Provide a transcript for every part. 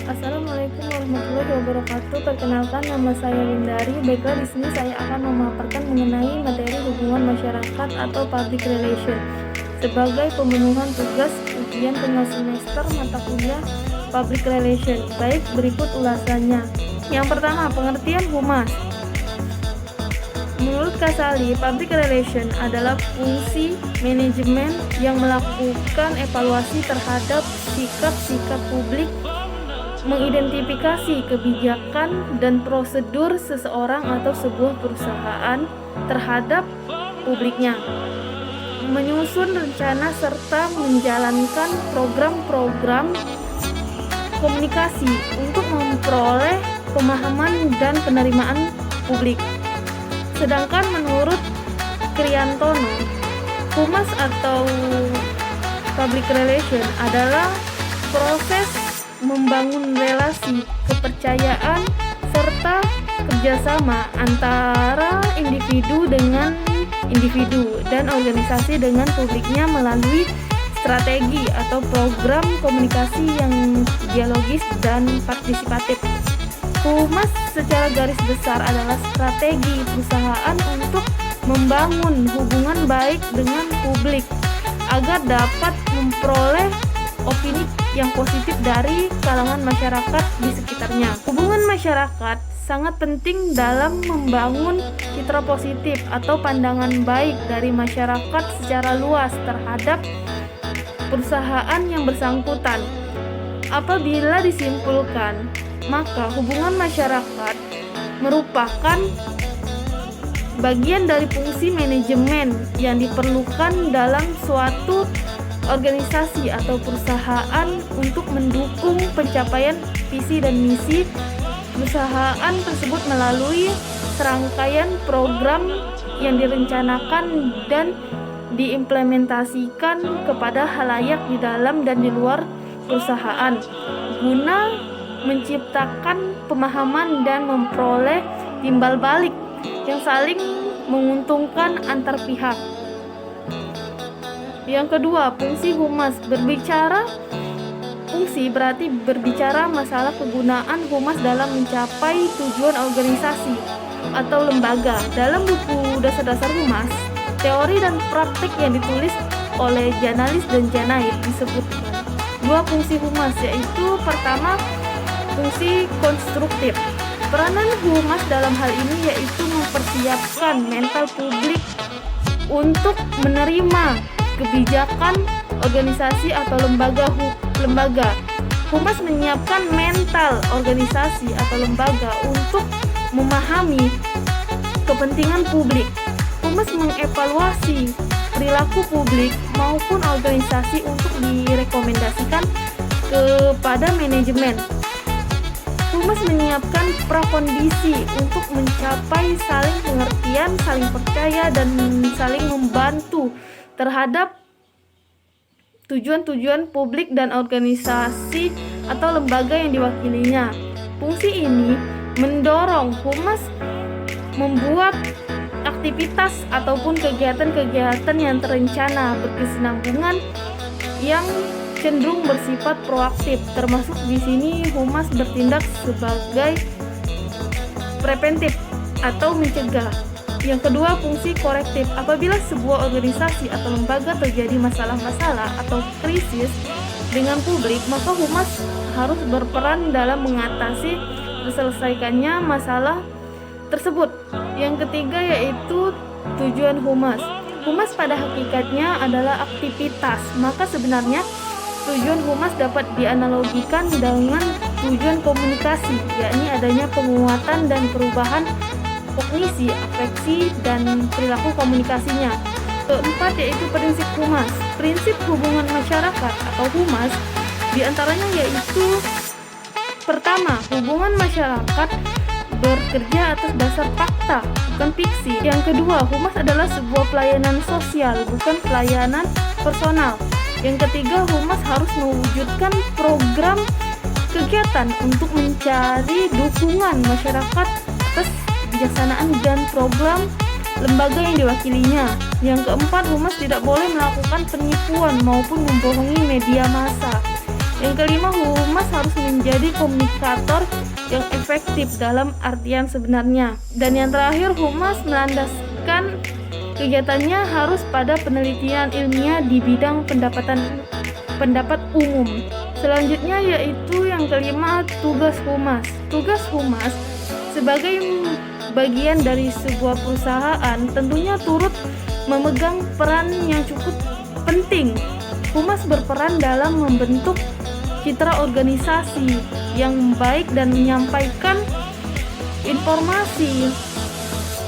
Assalamualaikum warahmatullahi wabarakatuh. Perkenalkan, nama saya Lindari. Baiklah, di sini saya akan memaparkan mengenai materi hubungan masyarakat atau public relation sebagai pemenuhan tugas ujian tengah semester mata kuliah public relation. Baik, berikut ulasannya. Yang pertama, pengertian humas. Menurut Kasali, public relation adalah fungsi manajemen yang melakukan evaluasi terhadap sikap-sikap publik, mengidentifikasi kebijakan dan prosedur seseorang atau sebuah perusahaan terhadap publiknya, menyusun rencana serta menjalankan program-program komunikasi untuk memperoleh pemahaman dan penerimaan publik. Sedangkan menurut Kriantono, humas atau public relation adalah proses membangun relasi, kepercayaan, serta kerjasama antara individu dengan individu dan organisasi dengan publiknya melalui strategi atau program komunikasi yang dialogis dan partisipatif. Humas secara garis besar adalah strategi perusahaan untuk membangun hubungan baik dengan publik agar dapat memperoleh opini yang positif dari kalangan masyarakat di sekitarnya. Hubungan masyarakat sangat penting dalam membangun citra positif atau pandangan baik dari masyarakat secara luas terhadap perusahaan yang bersangkutan. Apabila disimpulkan, maka hubungan masyarakat merupakan bagian dari fungsi manajemen yang diperlukan dalam suatu organisasi atau perusahaan untuk mendukung pencapaian visi dan misi perusahaan tersebut melalui serangkaian program yang direncanakan dan diimplementasikan kepada halayak di dalam dan di luar perusahaan guna menciptakan pemahaman dan memperoleh timbal balik yang saling menguntungkan antar pihak. Yang kedua, fungsi humas. Fungsi berarti berbicara masalah kegunaan humas dalam mencapai tujuan organisasi atau lembaga. Dalam buku Dasar-Dasar Humas, teori dan praktik yang ditulis oleh Janalis dan Janait disebutkan dua fungsi humas, yaitu pertama, fungsi konstruktif. Peranan humas dalam hal ini yaitu mempersiapkan mental publik untuk menerima kebijakan organisasi atau lembaga. Humas menyiapkan mental organisasi atau lembaga untuk memahami kepentingan publik. Humas mengevaluasi perilaku publik maupun organisasi untuk direkomendasikan kepada manajemen. Humas menyiapkan prakondisi untuk mencapai saling pengertian, saling percaya, dan saling membantu terhadap tujuan-tujuan publik dan organisasi atau lembaga yang diwakilinya. Fungsi ini mendorong humas membuat aktivitas ataupun kegiatan-kegiatan yang terencana berkesinambungan yang cenderung bersifat proaktif, termasuk di sini humas bertindak sebagai preventif atau mencegah. Yang kedua, fungsi korektif. Apabila sebuah organisasi atau lembaga terjadi masalah-masalah atau krisis dengan publik, maka humas harus berperan dalam mengatasi terselesaikannya masalah tersebut. Yang ketiga yaitu tujuan humas. Humas pada hakikatnya adalah aktivitas, maka sebenarnya tujuan humas dapat dianalogikan dengan tujuan komunikasi, yakni adanya penguatan dan perubahan kognisi, afeksi, dan perilaku komunikasinya. Keempat yaitu prinsip humas. Prinsip hubungan masyarakat atau humas diantaranya yaitu pertama, hubungan masyarakat bekerja atas dasar fakta, bukan fiksi. Yang kedua, humas adalah sebuah pelayanan sosial, bukan pelayanan personal. Yang ketiga, humas harus mewujudkan program kegiatan untuk mencari dukungan masyarakat atas kebijaksanaan dan program lembaga yang diwakilinya. Yang keempat, humas tidak boleh melakukan penipuan maupun membohongi media massa. Yang kelima, humas harus menjadi komunikator yang efektif dalam artian sebenarnya. Dan yang terakhir, humas melandaskan kegiatannya harus pada penelitian ilmiah di bidang pendapat umum. Selanjutnya yaitu yang kelima, tugas humas. Tugas humas sebagai bagian dari sebuah perusahaan tentunya turut memegang peran yang cukup penting. Humas berperan dalam membentuk citra organisasi yang baik dan menyampaikan informasi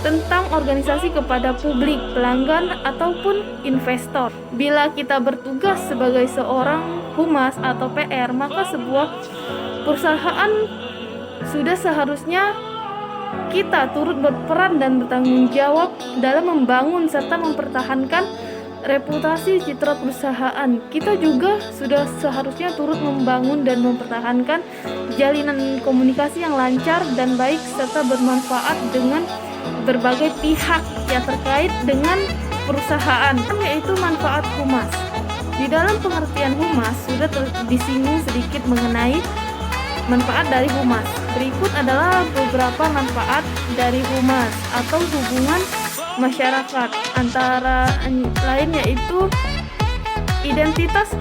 tentang organisasi kepada publik, pelanggan, ataupun investor. Bila kita bertugas sebagai seorang humas atau PR, maka sebuah perusahaan sudah seharusnya kita turut berperan dan bertanggung jawab dalam membangun serta mempertahankan reputasi citra perusahaan. Kita juga sudah seharusnya turut membangun dan mempertahankan jalinan komunikasi yang lancar dan baik serta bermanfaat dengan berbagai pihak yang terkait dengan perusahaan, yaitu manfaat humas. Di dalam pengertian humas sudah disinggung sedikit mengenai manfaat dari humas. Berikut adalah beberapa manfaat dari humas atau hubungan masyarakat, antara lain yaitu identitas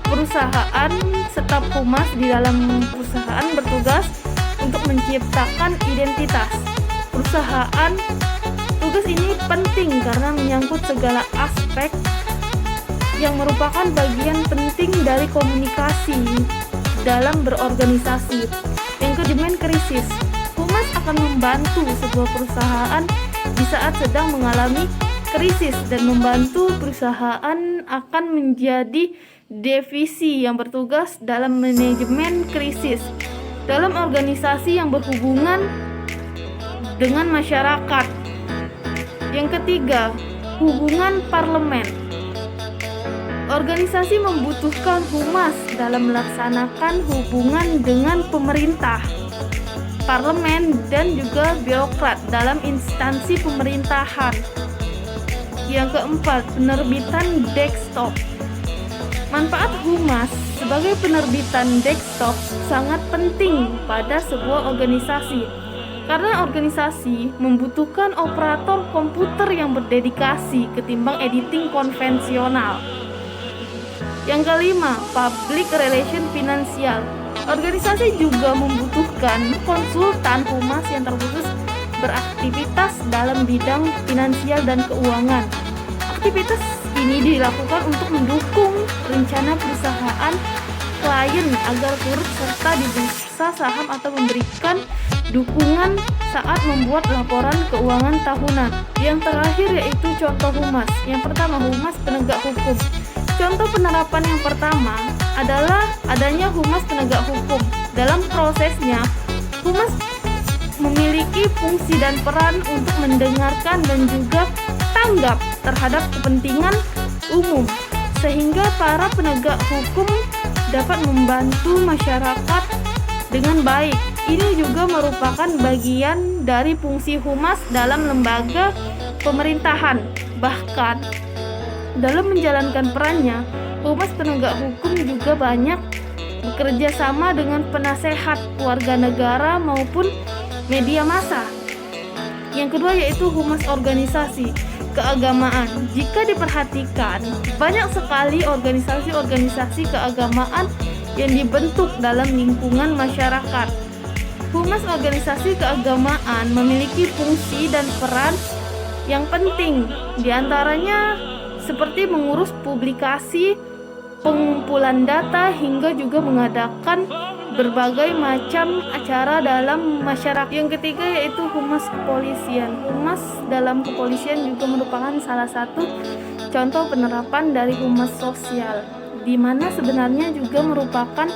perusahaan. Staf humas di dalam perusahaan bertugas untuk menciptakan identitas perusahaan. Tugas ini penting karena menyangkut segala aspek yang merupakan bagian penting dari komunikasi dalam berorganisasi. Yang kedua, krisis. Humas akan membantu sebuah perusahaan di saat sedang mengalami krisis dan membantu perusahaan akan menjadi divisi yang bertugas dalam manajemen krisis dalam organisasi yang berhubungan dengan masyarakat. Yang ketiga, hubungan parlemen. Organisasi membutuhkan humas dalam melaksanakan hubungan dengan pemerintah, parlemen, dan juga birokrat dalam instansi pemerintahan. Yang keempat, penerbitan desktop. Manfaat humas sebagai penerbitan desktop sangat penting pada sebuah organisasi, karena organisasi membutuhkan operator komputer yang berdedikasi ketimbang editing konvensional. Yang kelima, public relation finansial. Organisasi juga membutuhkan konsultan humas yang terkhusus beraktivitas dalam bidang finansial dan keuangan. Aktivitas ini dilakukan untuk mendukung rencana perusahaan klien agar turut serta di bursa saham atau memberikan dukungan saat membuat laporan keuangan tahunan. Yang terakhir yaitu contoh humas. Yang pertama, humas penegak hukum. Contoh penerapan yang pertama adalah adanya humas penegak hukum. Dalam prosesnya, humas memiliki fungsi dan peran untuk mendengarkan dan juga tanggap terhadap kepentingan umum, sehingga para penegak hukum dapat membantu masyarakat dengan baik. Ini juga merupakan bagian dari fungsi humas dalam lembaga pemerintahan. Bahkan dalam menjalankan perannya, humas penegak hukum juga banyak bekerja sama dengan penasehat warga negara maupun media massa. Yang kedua yaitu humas organisasi keagamaan. Jika diperhatikan, banyak sekali organisasi-organisasi keagamaan yang dibentuk dalam lingkungan masyarakat. Humas organisasi keagamaan memiliki fungsi dan peran yang penting, diantaranya seperti mengurus publikasi, pengumpulan data, hingga juga mengadakan berbagai macam acara dalam masyarakat. Yang ketiga yaitu humas kepolisian. Humas dalam kepolisian juga merupakan salah satu contoh penerapan dari humas sosial, di mana sebenarnya juga merupakan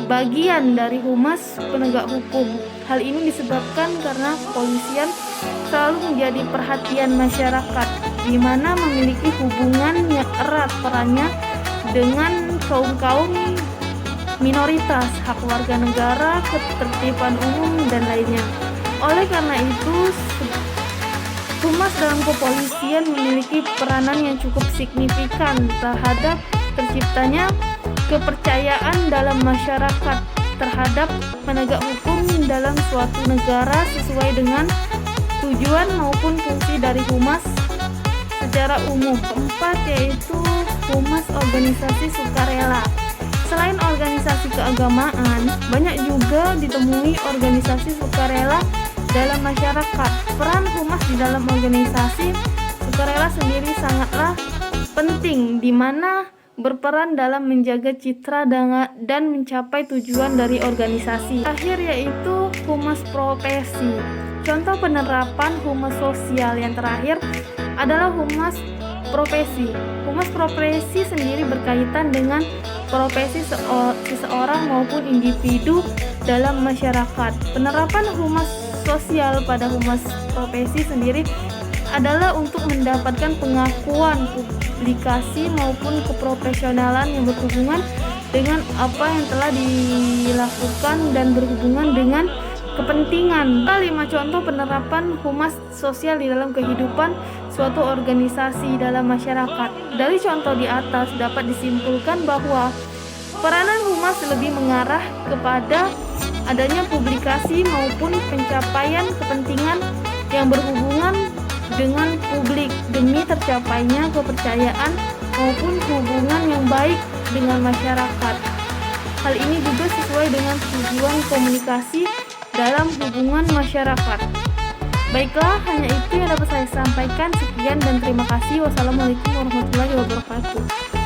bagian dari humas penegak hukum. Hal ini disebabkan karena kepolisian selalu menjadi perhatian masyarakat, di mana memiliki hubungan yang erat perannya dengan kaum-kaum minoritas, hak warga negara, ketertiban umum, dan lainnya. Oleh karena itu, humas dalam kepolisian memiliki peranan yang cukup signifikan terhadap terciptanya kepercayaan dalam masyarakat terhadap penegak hukum dalam suatu negara sesuai dengan tujuan maupun fungsi dari humas secara umum. Keempat yaitu humas organisasi sukarela. Selain organisasi keagamaan, banyak juga ditemui organisasi sukarela dalam masyarakat. Peran humas di dalam organisasi sukarela sendiri sangatlah penting, di mana berperan dalam menjaga citra dan mencapai tujuan dari organisasi. Terakhir yaitu humas profesi. Contoh penerapan humas sosial yang terakhir adalah humas profesi. Humas profesi sendiri berkaitan dengan profesi seseorang maupun individu dalam masyarakat. Penerapan humas sosial pada humas profesi sendiri adalah untuk mendapatkan pengakuan, publikasi maupun keprofesionalan yang berhubungan dengan apa yang telah dilakukan dan berhubungan dengan kepentingan. 5 contoh penerapan humas sosial di dalam kehidupan suatu organisasi dalam masyarakat. Dari contoh di atas dapat disimpulkan bahwa peranan humas lebih mengarah kepada adanya publikasi maupun pencapaian kepentingan yang berhubungan dengan publik demi tercapainya kepercayaan maupun hubungan yang baik dengan masyarakat. Hal ini juga sesuai dengan tujuan komunikasi dalam hubungan masyarakat. Baiklah, hanya itu yang dapat saya sampaikan. Sekian dan terima kasih. Wassalamualaikum warahmatullahi wabarakatuh.